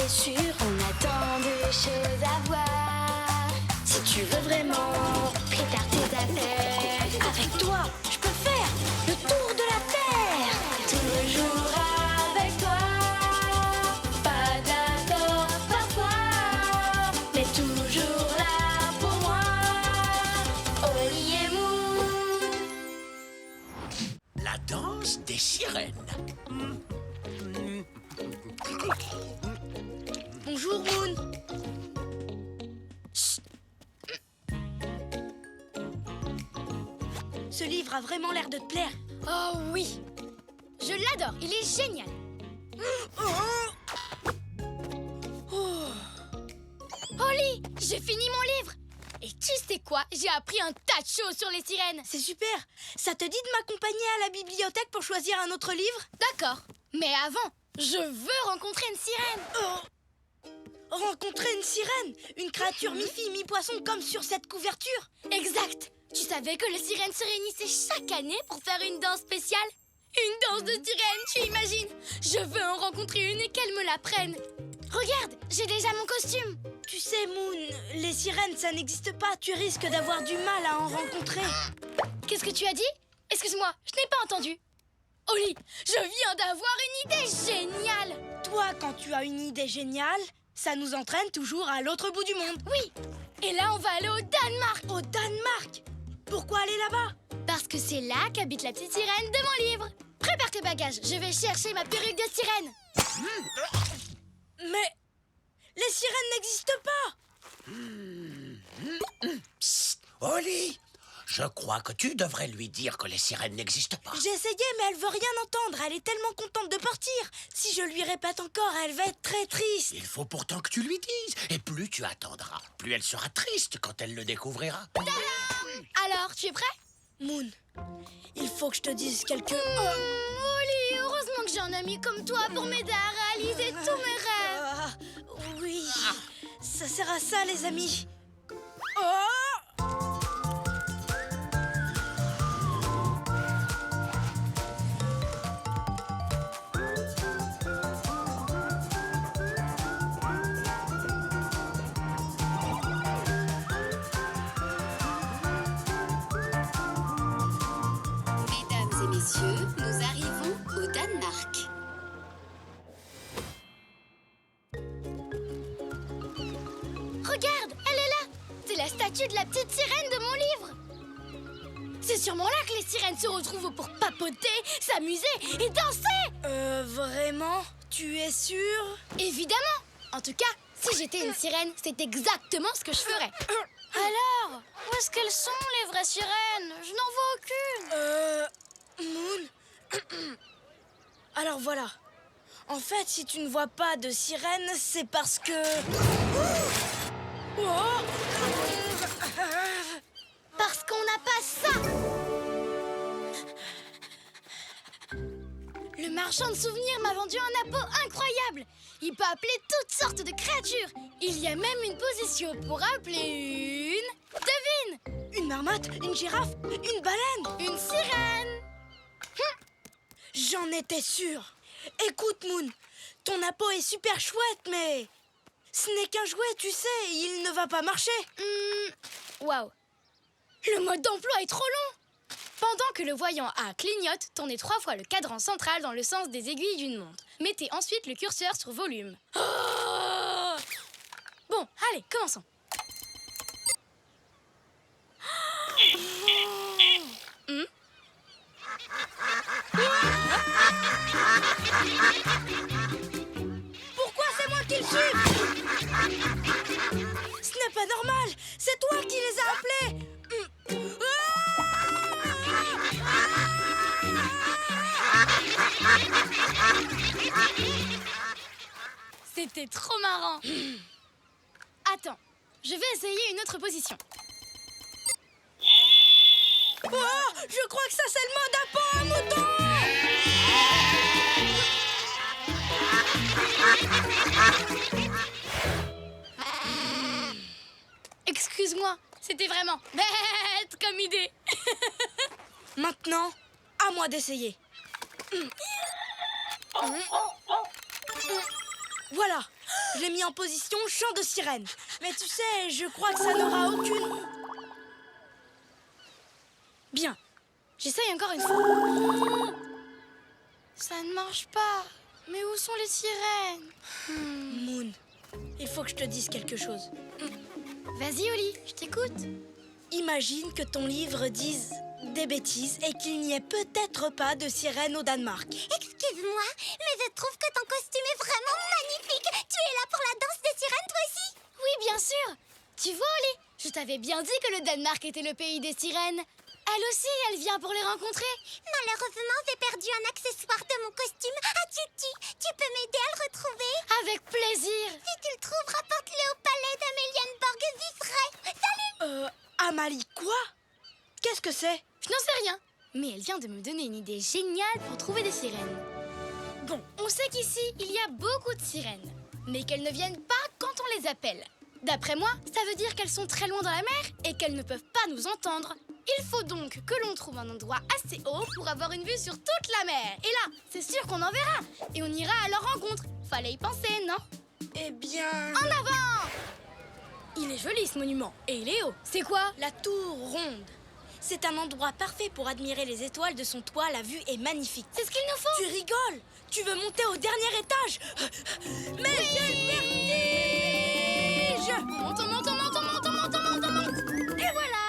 c'est sûr, on a tant de choses à voir. Si tu veux vraiment, prépare tes affaires. Avec toi, je peux faire le tour de la terre. Toujours avec toi. Pas d'accord parfois, mais toujours là pour moi. Oli et Moon. La danse des sirènes. Bonjour, Moon. Ce livre a vraiment l'air de te plaire. Oh oui, je l'adore, il est génial. Holly, j'ai fini mon livre. Et tu sais quoi, j'ai appris un tas de choses sur les sirènes. C'est super. Ça te dit de m'accompagner à la bibliothèque pour choisir un autre livre? D'accord, mais avant, je veux rencontrer une sirène. Rencontrer une sirène? Une créature mi-fille, mi-poisson comme sur cette couverture? Exact. Tu savais que les sirènes se réunissaient chaque année pour faire une danse spéciale? Une danse de sirène, tu imagines? Je veux en rencontrer une et qu'elle me la prenne. Regarde, j'ai déjà mon costume. Tu sais, Moon, les sirènes, ça n'existe pas. Tu risques d'avoir du mal à en rencontrer. Qu'est-ce que tu as dit? Excuse-moi, je n'ai pas entendu. Holly, je viens d'avoir une idée géniale. Toi, quand tu as une idée géniale, ça nous entraîne toujours à l'autre bout du monde. Oui, et là on va aller au Danemark. Au Danemark? Pourquoi aller là-bas? Parce que c'est là qu'habite la petite sirène de mon livre. Prépare tes bagages, je vais chercher ma perruque de sirène. Mais les sirènes n'existent pas. Psst, Oli, je crois que tu devrais lui dire que les sirènes n'existent pas. J'ai essayé, mais elle veut rien entendre. Elle est tellement contente de partir. Si je lui répète encore, elle va être très triste. Il faut pourtant que tu lui dises. Et plus tu attendras, plus elle sera triste quand elle le découvrira. Alors, tu es prêt? Moon, il faut que je te dise quelque... Holly, heureusement que j'ai un ami comme toi pour m'aider à réaliser tous mes rêves. Oui, ça sert à ça, les amis. Oh! Mesdames et messieurs, nous arrivons au Danemark. Regarde, elle est là. C'est la statue de la petite sirène de mon livre. C'est sûrement là que les sirènes se retrouvent pour papoter, s'amuser et danser. Vraiment? Tu es sûre? Évidemment. En tout cas, si j'étais une sirène, c'est exactement ce que je ferais. Alors, où est-ce qu'elles sont, les vraies sirènes? Je n'en vois aucune. Moon. Alors voilà. En fait, si tu ne vois pas de sirène, c'est parce que... Oh! Parce qu'on n'a pas ça. Le marchand de souvenirs m'a vendu un appôt incroyable. Il peut appeler toutes sortes de créatures. Il y a même une position pour appeler une... Devine! Une marmotte, une girafe, une baleine. Une sirène. J'en étais sûre. Écoute, Moon, ton appôt est super chouette, mais... Ce n'est qu'un jouet, tu sais, il ne va pas marcher. Waouh. Le mode d'emploi est trop long. Pendant que le voyant A clignote, tournez 3 fois le cadran central dans le sens des aiguilles d'une montre. Mettez ensuite le curseur sur volume. Oh! Bon, allez, commençons. Pourquoi c'est moi qui le suis? Ce n'est pas normal. C'est toi qui les as appelés. C'était trop marrant. Attends, je vais essayer une autre position. Oh, je crois que ça c'est le mode appôt à mouton. Excuse-moi, c'était vraiment bête comme idée. Maintenant, à moi d'essayer. Voilà, Je l'ai mis en position chant de sirène. Mais tu sais, je crois que ça n'aura aucune... Bien. J'essaye encore une fois. Ça ne marche pas. Mais où sont les sirènes? Moon, il faut que je te dise quelque chose. Vas-y, Oli, je t'écoute. Imagine que ton livre dise des bêtises et qu'il n'y ait peut-être pas de sirène au Danemark. Excuse-moi, mais je trouve que ton costume est vraiment magnifique. Tu es là pour la danse des sirènes, toi aussi? Oui, bien sûr. Tu vois, Oli, je t'avais bien dit que le Danemark était le pays des sirènes. Elle aussi, elle vient pour les rencontrer. Malheureusement, j'ai perdu un accessoire de mon costume. As-tu tu peux m'aider à le retrouver? Avec plaisir. Si tu le trouves, rapporte-le au palais d'Amelienborg. J'y serai. Salut! Amalie, quoi? Qu'est-ce que c'est? Je n'en sais rien. Mais elle vient de me donner une idée géniale pour trouver des sirènes. Bon, on sait qu'ici, il y a beaucoup de sirènes. Mais qu'elles ne viennent pas quand on les appelle. D'après moi, ça veut dire qu'elles sont très loin dans la mer et qu'elles ne peuvent pas nous entendre. Il faut donc que l'on trouve un endroit assez haut pour avoir une vue sur toute la mer. Et là, c'est sûr qu'on en verra. Et on ira à leur rencontre. Fallait y penser, non? Eh bien... En avant! Il est joli ce monument. Et il est haut. C'est quoi? La tour ronde. C'est un endroit parfait pour admirer les étoiles de son toit. La vue est magnifique. C'est ce qu'il nous faut. Tu rigoles? Tu veux monter au dernier étage? Mais quel vertige! Monte, monte, monte, monte, monte, monte, monte. Et voilà!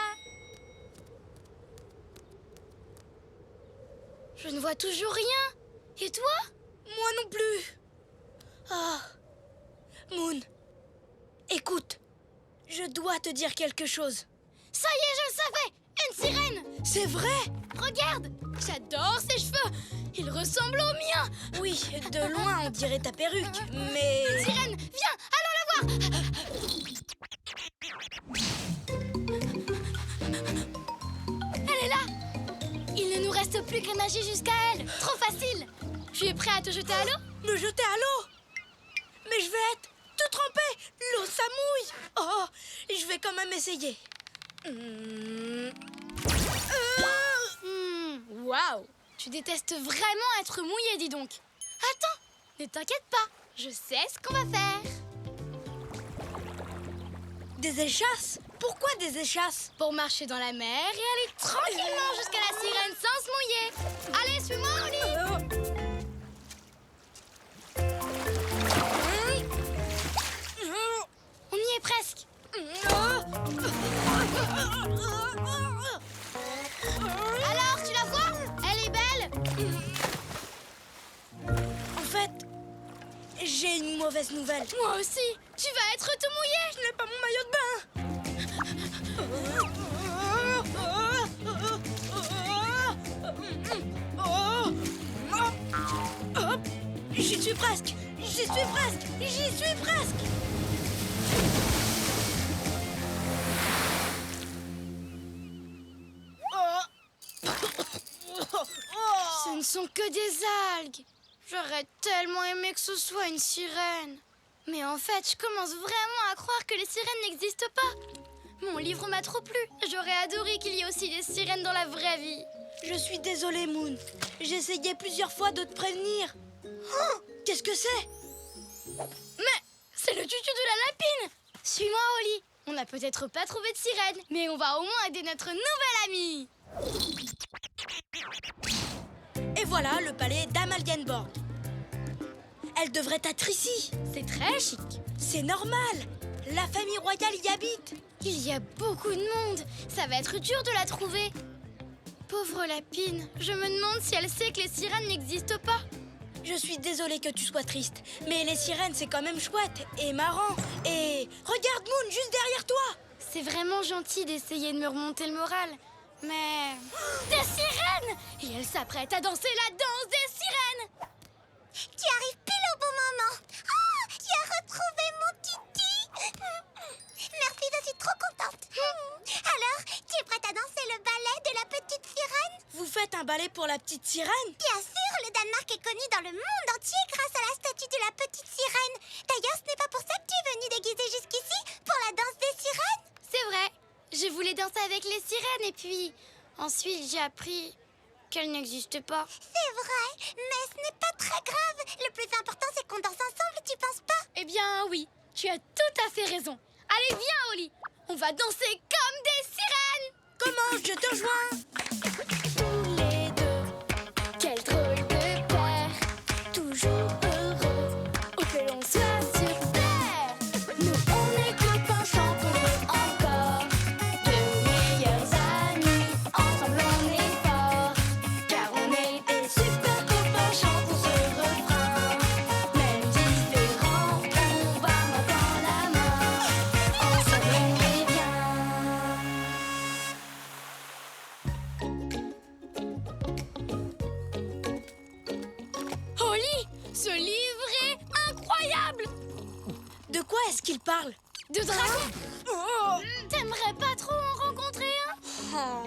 Je ne vois toujours rien. Et toi? Moi non plus. Ah, Moon, écoute, je dois te dire quelque chose. Ça y est, je le savais! Une sirène! C'est vrai? Regarde! J'adore ses cheveux! Ils ressemblent aux miens! Oui, de loin on dirait ta perruque, mais... Sirène, viens! Allons la voir! Elle est là! Il ne nous reste plus qu'à nager jusqu'à elle! Trop facile! Tu es prêt à te jeter à l'eau? Me jeter à l'eau? Mais je vais être tout trempée. L'eau, ça mouille. Oh, je vais quand même essayer. Waouh! Tu détestes vraiment être mouillé, dis donc! Attends! Ne t'inquiète pas! Je sais ce qu'on va faire! Des échasses? Pourquoi des échasses? Pour marcher dans la mer et aller tranquillement jusqu'à la sirène sans se mouiller! Allez, suis-moi, Oli! On y est presque! Alors, tu la vois? Elle est belle! En fait, j'ai une mauvaise nouvelle. Moi aussi! Tu vas être tout mouillé! Je n'ai pas mon maillot de bain. Hop, j'y suis presque. J'y suis presque. J'y suis presque. Ce ne sont que des algues. J'aurais tellement aimé que ce soit une sirène. Mais en fait, je commence vraiment à croire que les sirènes n'existent pas. Mon livre m'a trop plu. J'aurais adoré qu'il y ait aussi des sirènes dans la vraie vie. Je suis désolée, Moon. J'ai essayé plusieurs fois de te prévenir. Oh, qu'est-ce que c'est? Mais c'est le tutu de la lapine. Suis-moi, Oli. On n'a peut-être pas trouvé de sirène, mais on va au moins aider notre nouvelle amie. Et voilà le palais d'Amalienborg. Elle devrait être ici. C'est très chic. C'est normal. La famille royale y habite. Il y a beaucoup de monde. Ça va être dur de la trouver. Pauvre lapine, je me demande si elle sait que les sirènes n'existent pas. Je suis désolée que tu sois triste, mais les sirènes, c'est quand même chouette et marrant. Et regarde Moon, juste derrière toi. C'est vraiment gentil d'essayer de me remonter le moral. Mais... Des sirènes! Et elle s'apprête à danser la danse des sirènes! Tu arrives pile au bon moment. Oh, tu as retrouvé mon titi. Merci, je suis trop contente. Alors, tu es prête à danser le ballet de la petite sirène? Vous faites un ballet pour la petite sirène? Bien sûr, le Danemark est connu dans le monde entier grâce à la statue de la petite sirène. D'ailleurs, ce n'est pas pour ça que tu es venue déguisée jusqu'ici, pour la danse des sirènes. C'est vrai, je voulais danser avec les sirènes et puis... Ensuite, j'ai appris qu'elle n'existait pas. C'est vrai, mais ce n'est pas très grave. Le plus important, c'est qu'on danse ensemble, tu penses pas? Eh bien, oui, tu as tout à fait raison. Allez, viens, Oli. On va danser comme des sirènes. Comment? Je te rejoins. Tous les deux, quel drôle de paire, toujours heureux, où que l'on soit sur terre. Nous on écoute, en chantons encore, de meilleurs amis, ensemble on est forts, car on est des super copains, chantons ce refrain. Même différents, on va main dans la main, ensemble on est bien. Oli, ce livre est incroyable. De quoi est-ce qu'il parle? De dragons. Oh. T'aimerais pas trop en rencontrer un? Oh.